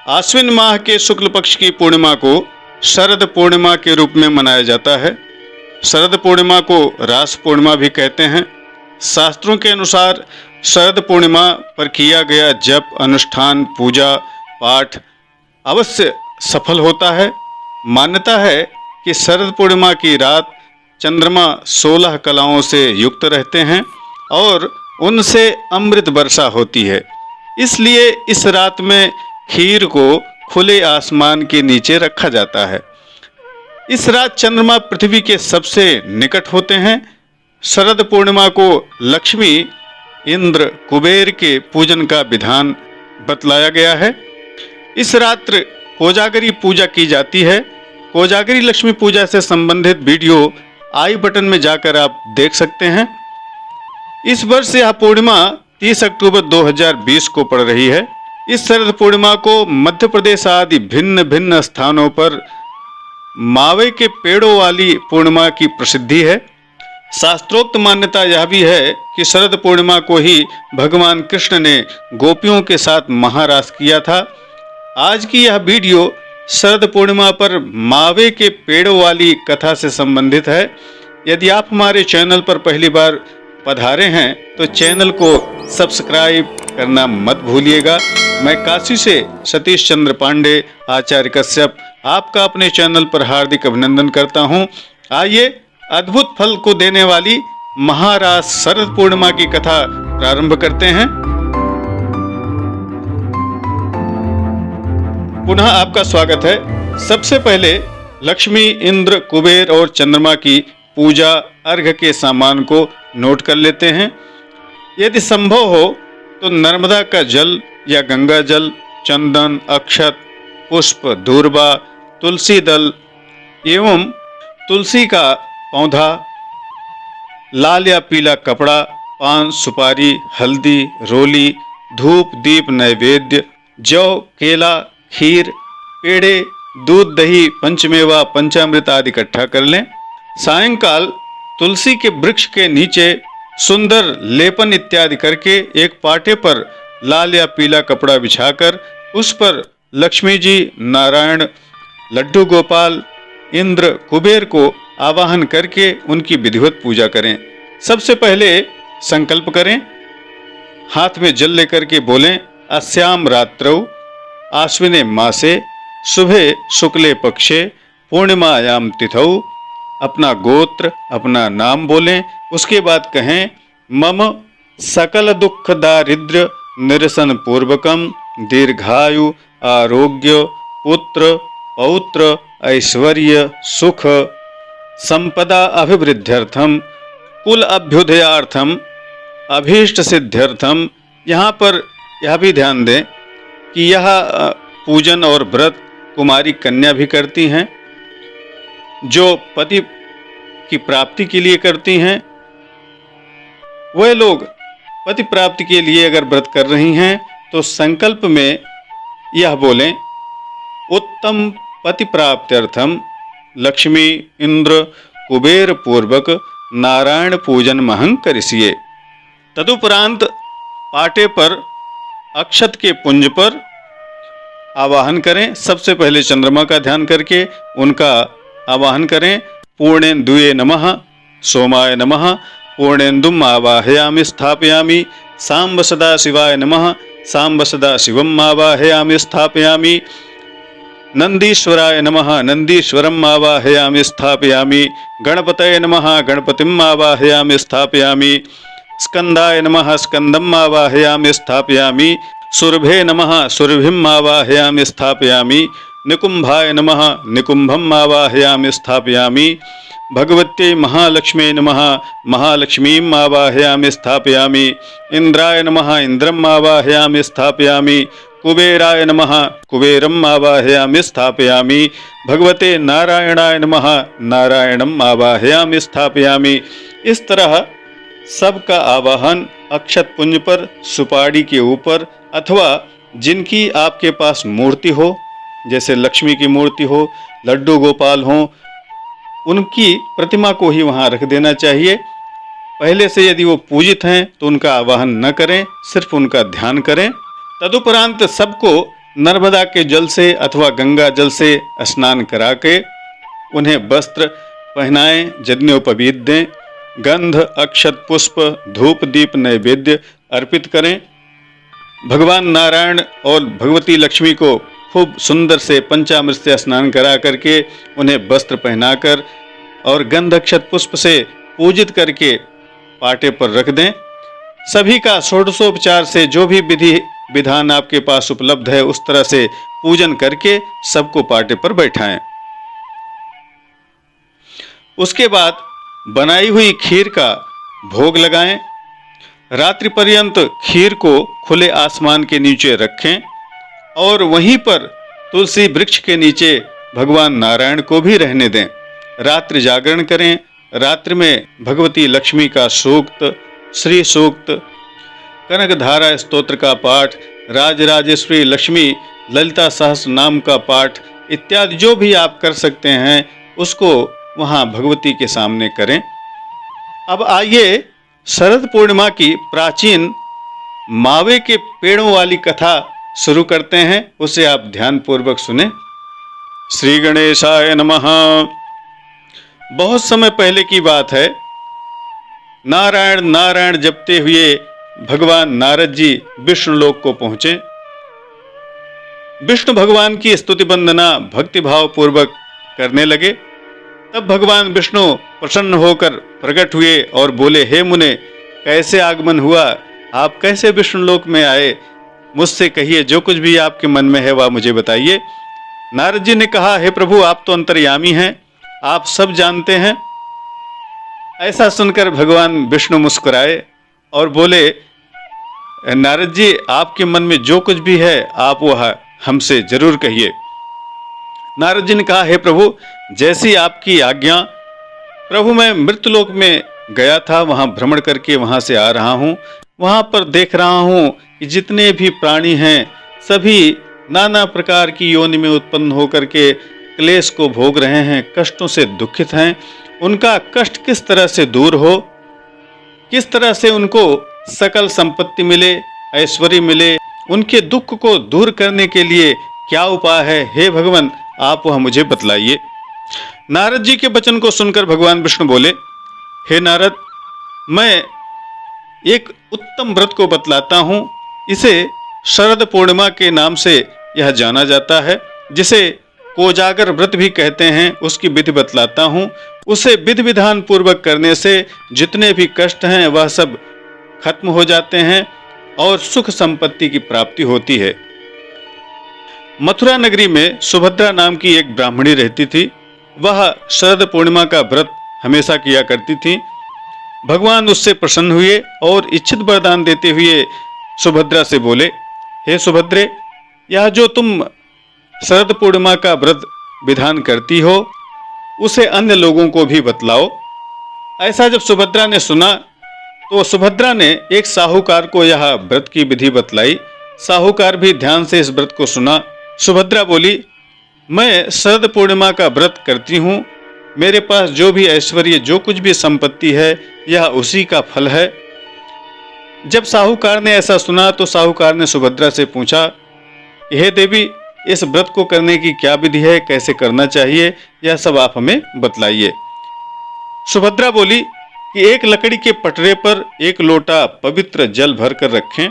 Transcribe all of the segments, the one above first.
आश्विन माह के शुक्ल पक्ष की पूर्णिमा को शरद पूर्णिमा के रूप में मनाया जाता है। शरद पूर्णिमा को रास पूर्णिमा भी कहते हैं। शास्त्रों के अनुसार शरद पूर्णिमा पर किया गया जप, अनुष्ठान, पूजा पाठ अवश्य सफल होता है। मान्यता है कि शरद पूर्णिमा की रात चंद्रमा 16 कलाओं से युक्त रहते हैं और उनसे अमृत वर्षा होती है। इसलिए इस रात में खीर को खुले आसमान के नीचे रखा जाता है। इस रात चंद्रमा पृथ्वी के सबसे निकट होते हैं। शरद पूर्णिमा को लक्ष्मी, इंद्र, कुबेर के पूजन का विधान बतलाया गया है। इस रात्र कोजागरी पूजा की जाती है। कोजागरी लक्ष्मी पूजा से संबंधित वीडियो आई बटन में जाकर आप देख सकते हैं। इस वर्ष यह पूर्णिमा 30 अक्टूबर 2020 को पड़ रही है। इस शरद पूर्णिमा को मध्य प्रदेश आदि भिन्न भिन्न स्थानों पर मावे के पेड़ों वाली पूर्णिमा की प्रसिद्धि है। शास्त्रोक्त मान्यता यह भी है कि शरद पूर्णिमा को ही भगवान कृष्ण ने गोपियों के साथ महारास किया था। आज की यह वीडियो शरद पूर्णिमा पर मावे के पेड़ों वाली कथा से संबंधित है। यदि आप हमारे चैनल पर पहली बार पधारे हैं तो चैनल को सब्सक्राइब करना मत भूलिएगा। मैं काशी से सतीश चंद्र पांडे, आचार्य कश्यप, आपका अपने चैनल पर हार्दिक अभिनंदन करता हूं। आइए अद्भुत फल को देने वाली महारास शरद पूर्णिमा की कथा प्रारंभ करते हैं। पुनः आपका स्वागत है। सबसे पहले लक्ष्मी, इंद्र, कुबेर और चंद्रमा की पूजा अर्घ्य के सामान को नोट कर लेते हैं। यदि संभव हो तो नर्मदा का जल या गंगा जल, चंदन, अक्षत, पुष्प, दूर्वा, तुलसी दल एवं तुलसी का पौधा, लाल या पीला कपड़ा, पान, सुपारी, हल्दी, रोली, धूप, दीप, नैवेद्य, जौ, केला, खीर, पेड़े, दूध, दही, पंचमेवा, पंचामृत आदि इकट्ठा कर लें। सायंकाल तुलसी के वृक्ष के नीचे सुंदर लेपन इत्यादि करके एक पाटे पर लाल या पीला कपड़ा बिछाकर उस पर लक्ष्मी जी, नारायण, लड्डू गोपाल, इंद्र, कुबेर को आवाहन करके उनकी विधिवत पूजा करें। सबसे पहले संकल्प करें, हाथ में जल लेकर के बोलें, अस्याम रात्रौ आश्विने मासे शुभे शुक्ले पक्षे पूर्णिमायाम तिथौ। अपना गोत्र, अपना नाम बोलें। उसके बाद कहें, मम सकल दुख दारिद्र्य निरसन पूर्वकम दीर्घायु, आरोग्य, पुत्र, पौत्र, ऐश्वर्य, सुख, संपदा अभिवृद्ध्यर्थम, कुल अभ्युदयार्थम, अभीष्ट सिद्ध्यर्थम। यहाँ पर यह भी ध्यान दें कि यह पूजन और व्रत कुमारी कन्या भी करती हैं, जो पति की प्राप्ति के लिए करती हैं। वह लोग पति प्राप्ति के लिए अगर व्रत कर रही हैं तो संकल्प में यह बोलें, उत्तम पति प्राप्त्यर्थम लक्ष्मी, इंद्र, कुबेर पूर्वक नारायण पूजन महं करिष्ये। तदुपरांत पाटे पर अक्षत के पुंज पर आवाहन करें। सबसे पहले चंद्रमा का ध्यान करके उनका आवाहन करें। पूर्णेन्दुये नमः, सोमाय नमः, पूर्णेन्दुम आवाहयामि स्थापयामि। सांब सदा शिवाय नमः, सांब सदा शिवम आवाहयामि स्थापयामि। नंदीश्वराय नमः, नंदीश्वरम आवाहयामि स्थापयामि। गणपतये नमः, गणपतिम आवाहयामि स्थापयामि। स्कंदाय नमः, स्कंदम आवाहयामि स्थापयामि। सुरभे नमः, सुरभिम आवाहयामि स्थापयामि। निकुंभाय नमः, निकुंभम आवाहयामि स्थापयामि। भगवत्यै महालक्ष्मी नमः, महालक्ष्मीम आवाहयामि स्थापयामि। इंद्राय नमः, इंद्रम आवाहयामि स्थापयामि। कुबेराय नमः, कुबेरम आवाहयामि स्थापयामि। भगवते नारायणाय नमः, नारायणम आवाहयामि स्थापयामि। इस तरह सबका आवाहन अक्षत पुंज पर, सुपारी के ऊपर अथवा जिनकी आपके पास मूर्ति हो, जैसे लक्ष्मी की मूर्ति हो, लड्डू गोपाल हो, उनकी प्रतिमा को ही वहाँ रख देना चाहिए। पहले से यदि वो पूजित हैं तो उनका आवाहन न करें, सिर्फ उनका ध्यान करें। तदुपरांत सबको नर्मदा के जल से अथवा गंगा जल से स्नान करा के उन्हें वस्त्र पहनाएं, यज्ञोपवीत दें, गंध अक्षत पुष्प धूप दीप नैवेद्य अर्पित करें। भगवान नारायण और भगवती लक्ष्मी को खूब सुंदर से पंचामृत से स्नान करा करके उन्हें वस्त्र पहनाकर और गंध अक्षत पुष्प से पूजित करके पाटे पर रख दें। सभी का षोडशोपचार से जो भी विधि विधान आपके पास उपलब्ध है उस तरह से पूजन करके सबको पाटे पर बैठाएं। उसके बाद बनाई हुई खीर का भोग लगाएं। रात्रि पर्यंत खीर को खुले आसमान के नीचे रखें और वहीं पर तुलसी वृक्ष के नीचे भगवान नारायण को भी रहने दें। रात्रि जागरण करें। रात्रि में भगवती लक्ष्मी का सूक्त, श्री सूक्त, कनकधारा स्तोत्र का पाठ, राजराजेश्वरी लक्ष्मी ललिता सहस्र नाम का पाठ इत्यादि जो भी आप कर सकते हैं उसको वहाँ भगवती के सामने करें। अब आइए शरद पूर्णिमा की प्राचीन मावे के पेड़ों वाली कथा शुरू करते हैं, उसे आप ध्यान पूर्वक सुने। श्री गणेशाय नमः। बहुत समय पहले की बात है। नारायण नारायण जपते हुए भगवान नारद जी विष्णु लोक को पहुंचे। विष्णु भगवान की स्तुति वंदना भक्तिभाव पूर्वक करने लगे। तब भगवान विष्णु प्रसन्न होकर प्रकट हुए और बोले, हे मुने, कैसे आगमन हुआ? आप कैसे विष्णु लोक में आए? मुझसे कहिए, जो कुछ भी आपके मन में है वह मुझे बताइए। नारद जी ने कहा, हे प्रभु, आप तो अंतर्यामी हैं, आप सब जानते हैं। ऐसा सुनकर भगवान विष्णु मुस्कुराए और बोले, नारद जी, आपके मन में जो कुछ भी है आप वह हमसे जरूर कहिए। नारद जी ने कहा, हे प्रभु, जैसी आपकी आज्ञा। प्रभु, मैं मृत्युलोक में गया था, वहां भ्रमण करके वहां से आ रहा हूं। वहां पर देख रहा हूं कि जितने भी प्राणी हैं सभी नाना प्रकार की योनि में उत्पन्न होकर के क्लेश को भोग रहे हैं, कष्टों से दुखित हैं। उनका कष्ट किस तरह से दूर हो, किस तरह से उनको सकल संपत्ति मिले, ऐश्वर्य मिले, उनके दुख को दूर करने के लिए क्या उपाय है? हे भगवान, आप वह मुझे बतलाइए। नारद जी के वचन को सुनकर भगवान विष्णु बोले, हे नारद, मैं एक उत्तम व्रत को बतलाता हूँ। इसे शरद पूर्णिमा के नाम से यह जाना जाता है, जिसे कोजागर व्रत भी कहते हैं। उसकी विधि बतलाता हूँ। उसे विधि विधान पूर्वक करने से जितने भी कष्ट हैं वह सब खत्म हो जाते हैं और सुख संपत्ति की प्राप्ति होती है। मथुरा नगरी में सुभद्रा नाम की एक ब्राह्मणी रहती थी। वह शरद पूर्णिमा का व्रत हमेशा किया करती थी। भगवान उससे प्रसन्न हुए और इच्छित वरदान देते हुए सुभद्रा से बोले, हे सुभद्रे, यह जो तुम शरद पूर्णिमा का व्रत विधान करती हो उसे अन्य लोगों को भी बतलाओ। ऐसा जब सुभद्रा ने सुना तो सुभद्रा ने एक साहूकार को यह व्रत की विधि बतलाई। साहूकार भी ध्यान से इस व्रत को सुना। सुभद्रा बोली, मैं शरद पूर्णिमा का व्रत करती हूँ। मेरे पास जो भी ऐश्वर्य, जो कुछ भी संपत्ति है, यह उसी का फल है। जब साहूकार ने ऐसा सुना तो साहूकार ने सुभद्रा से पूछा, हे देवी, इस व्रत को करने की क्या विधि है, कैसे करना चाहिए, यह सब आप हमें बतलाइए। सुभद्रा बोली कि एक लकड़ी के पटरे पर एक लोटा पवित्र जल भर कर रखें।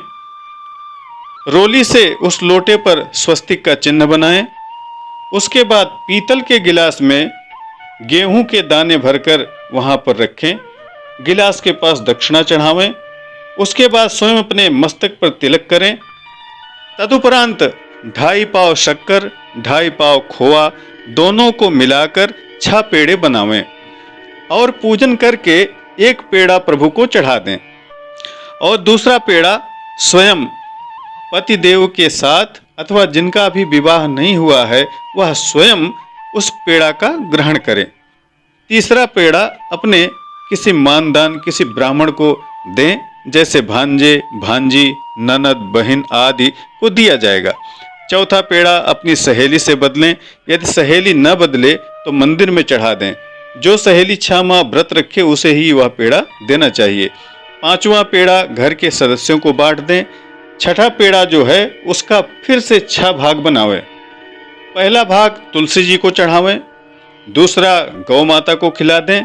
रोली से उस लोटे पर स्वस्तिक का चिन्ह बनाएं। उसके बाद पीतल के गिलास में गेहूं के दाने भरकर वहां पर रखें। गिलास के पास दक्षिणा चढ़ावें। उसके बाद स्वयं अपने मस्तक पर तिलक करें। तदुपरांत 2.5 पाव शक्कर, 2.5 पाव खोआ दोनों को मिलाकर 6 पेड़े बनावें और पूजन करके एक पेड़ा प्रभु को चढ़ा दें और दूसरा पेड़ा स्वयं पति देव के साथ अथवा जिनका भी विवाह नहीं हुआ है वह स्वयं उस पेड़ा का ग्रहण करें। तीसरा पेड़ा अपने किसी मानदान, किसी ब्राह्मण को दें, जैसे भांजे, भांजी, ननद, बहन आदि को दिया जाएगा। चौथा पेड़ा अपनी सहेली से बदलें। यदि सहेली न बदले तो मंदिर में चढ़ा दें। जो सहेली 6 माह व्रत रखे उसे ही वह पेड़ा देना चाहिए। 5वां पेड़ा घर के सदस्यों को बांट दें। छठा पेड़ा जो है उसका फिर से 6 भाग बनावे। पहला भाग तुलसी जी को चढ़ावें, दूसरा गौ माता को खिला दें,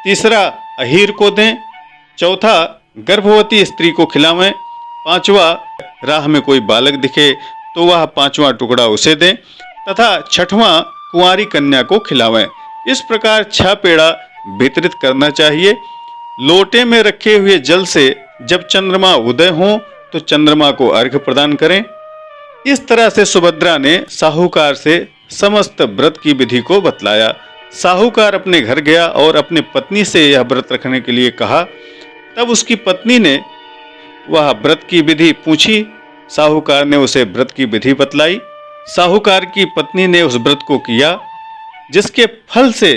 तीसरा अहीर को दें, चौथा गर्भवती स्त्री को खिलावें, पांचवा राह में कोई बालक दिखे तो वह 5वां टुकड़ा उसे दें तथा 6वां कुंवारी कन्या को खिलावें। इस प्रकार 6 पेड़ा वितरित करना चाहिए। लोटे में रखे हुए जल से जब चंद्रमा उदय हो तो चंद्रमा को अर्घ्य प्रदान करें। इस तरह से सुभद्रा ने साहूकार से समस्त व्रत की विधि को बतलाया। साहूकार अपने घर गया और अपनी पत्नी से यह व्रत रखने के लिए कहा। तब उसकी पत्नी ने वह व्रत की विधि पूछी। साहूकार ने उसे व्रत की विधि बतलाई। साहूकार की पत्नी ने उस व्रत को किया, जिसके फल से,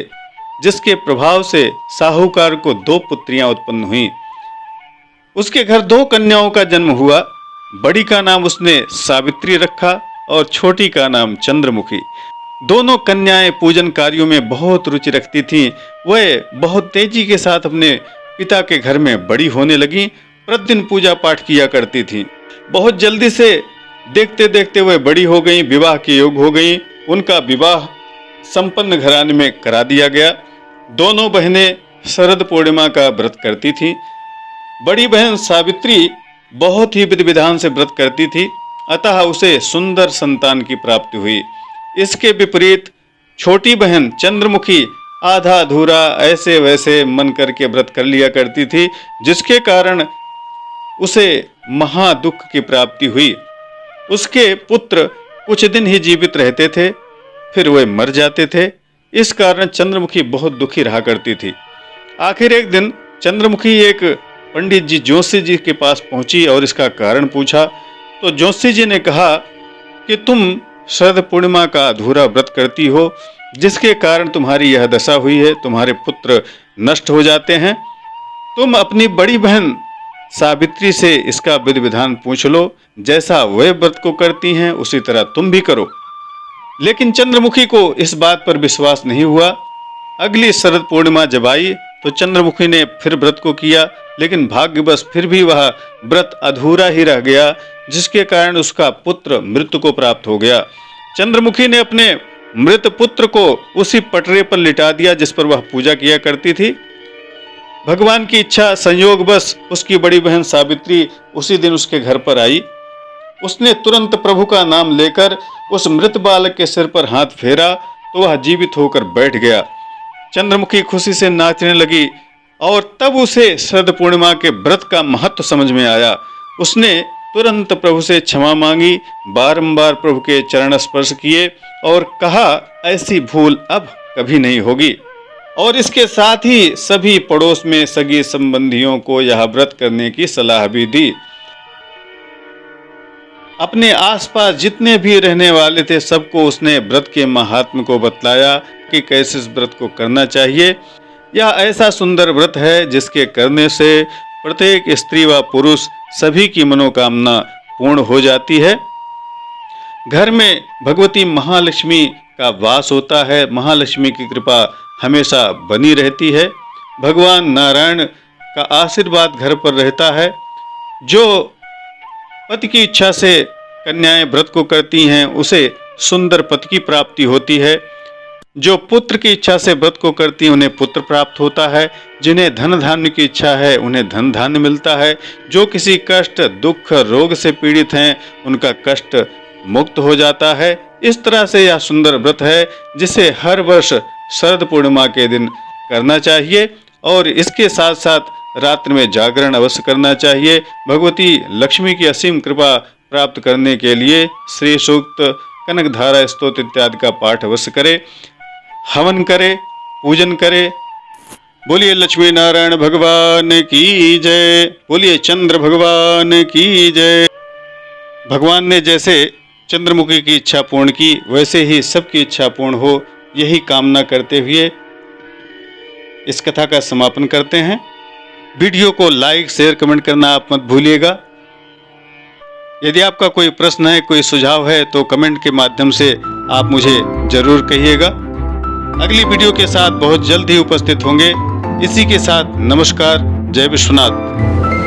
जिसके प्रभाव से साहूकार को 2 पुत्रियां उत्पन्न हुई। उसके घर 2 कन्याओं का जन्म हुआ। बड़ी का नाम उसने सावित्री रखा और छोटी का नाम चंद्रमुखी। दोनों कन्याएं पूजन कार्यों में बहुत रुचि रखती थीं। वह बहुत तेजी के साथ अपने पिता के घर में बड़ी होने लगी। प्रतिदिन पूजा पाठ किया करती थीं। बहुत जल्दी से देखते देखते वह बड़ी हो गईं, विवाह के योग्य हो गईं। उनका विवाह संपन्न घराने में करा दिया गया। दोनों बहनें शरद पूर्णिमा का व्रत करती थीं। बड़ी बहन सावित्री बहुत ही विधि विधान से व्रत करती थी, अतः उसे सुंदर संतान की प्राप्ति हुई। इसके विपरीत छोटी बहन चंद्रमुखी आधा अधूरा ऐसे वैसे मन करके व्रत कर लिया करती थी, जिसके कारण उसे महा दुख की प्राप्ति हुई। उसके पुत्र कुछ दिन ही जीवित रहते थे, फिर वे मर जाते थे। इस कारण चंद्रमुखी बहुत दुखी रहा करती थी। आखिर एक दिन चंद्रमुखी एक पंडित जी जोशी जी के पास पहुंची और इसका कारण पूछा। तो जोशी जी ने कहा कि तुम शरद पूर्णिमा का अधूरा व्रत करती हो, जिसके कारण तुम्हारी यह दशा हुई है, तुम्हारे पुत्र नष्ट हो जाते हैं। तुम अपनी बड़ी बहन सावित्री से इसका विधि विधान पूछ लो, जैसा वे व्रत को करती हैं उसी तरह तुम भी करो। लेकिन चंद्रमुखी को इस बात पर विश्वास नहीं हुआ। अगली शरद पूर्णिमा जब आई तो चंद्रमुखी ने फिर व्रत को किया, लेकिन भाग्यवश फिर भी वह व्रत अधूरा ही रह गया, जिसके कारण उसका पुत्र मृत्यु को प्राप्त हो गया। चंद्रमुखी ने अपने मृत पुत्र को उसी पटरे पर लिटा दिया जिस पर वह पूजा किया करती थी। भगवान की इच्छा संयोगवश उसकी बड़ी बहन सावित्री उसी दिन उसके घर पर आई। उसने तुरंत प्रभु का नाम लेकर उस मृत बालक के सिर पर हाथ फेरा तो वह जीवित होकर बैठ गया। चंद्रमुखी खुशी से नाचने लगी और तब उसे शरद पूर्णिमा के व्रत का महत्व समझ में आया। उसने तुरंत प्रभु से क्षमा मांगी, बारंबार प्रभु के चरण स्पर्श किए और कहा ऐसी भूल अब कभी नहीं होगी। और इसके साथ ही सभी पड़ोस में सगी संबंधियों को यह व्रत करने की सलाह भी दी। अपने आसपास जितने भी रहने वाले थे सबको उसने व्रत के महात्म्य को बतलाया कि कैसे इस व्रत को करना चाहिए। यह ऐसा सुंदर व्रत है जिसके करने से प्रत्येक स्त्री व पुरुष सभी की मनोकामना पूर्ण हो जाती है। घर में भगवती महालक्ष्मी का वास होता है। महालक्ष्मी की कृपा हमेशा बनी रहती है। भगवान नारायण का आशीर्वाद घर पर रहता है। जो पति की इच्छा से कन्याएं व्रत को करती हैं उसे सुंदर पति की प्राप्ति होती है। जो पुत्र की इच्छा से व्रत को करती हैं उन्हें पुत्र प्राप्त होता है। जिन्हें धन धान्य की इच्छा है उन्हें धन धान्य मिलता है। जो किसी कष्ट दुख रोग से पीड़ित हैं उनका कष्ट मुक्त हो जाता है। इस तरह से यह सुंदर व्रत है जिसे हर वर्ष शरद पूर्णिमा के दिन करना चाहिए और इसके साथ साथ रात्रि में जागरण अवश्य करना चाहिए। भगवती लक्ष्मी की असीम कृपा प्राप्त करने के लिए श्री सूक्त, कनक धारा स्तोत्र इत्यादि का पाठ अवश्य करे, हवन करे, पूजन करे। बोलिए लक्ष्मी नारायण भगवान की जय। बोलिए चंद्र भगवान की जय। भगवान ने जैसे चंद्रमुखी की इच्छा पूर्ण की वैसे ही सबकी इच्छा पूर्ण हो, यही कामना करते हुए इस कथा का समापन करते हैं। वीडियो को लाइक शेयर कमेंट करना आप मत भूलिएगा। यदि आपका कोई प्रश्न है, कोई सुझाव है तो कमेंट के माध्यम से आप मुझे जरूर कहिएगा। अगली वीडियो के साथ बहुत जल्द ही उपस्थित होंगे। इसी के साथ नमस्कार। जय विश्वनाथ।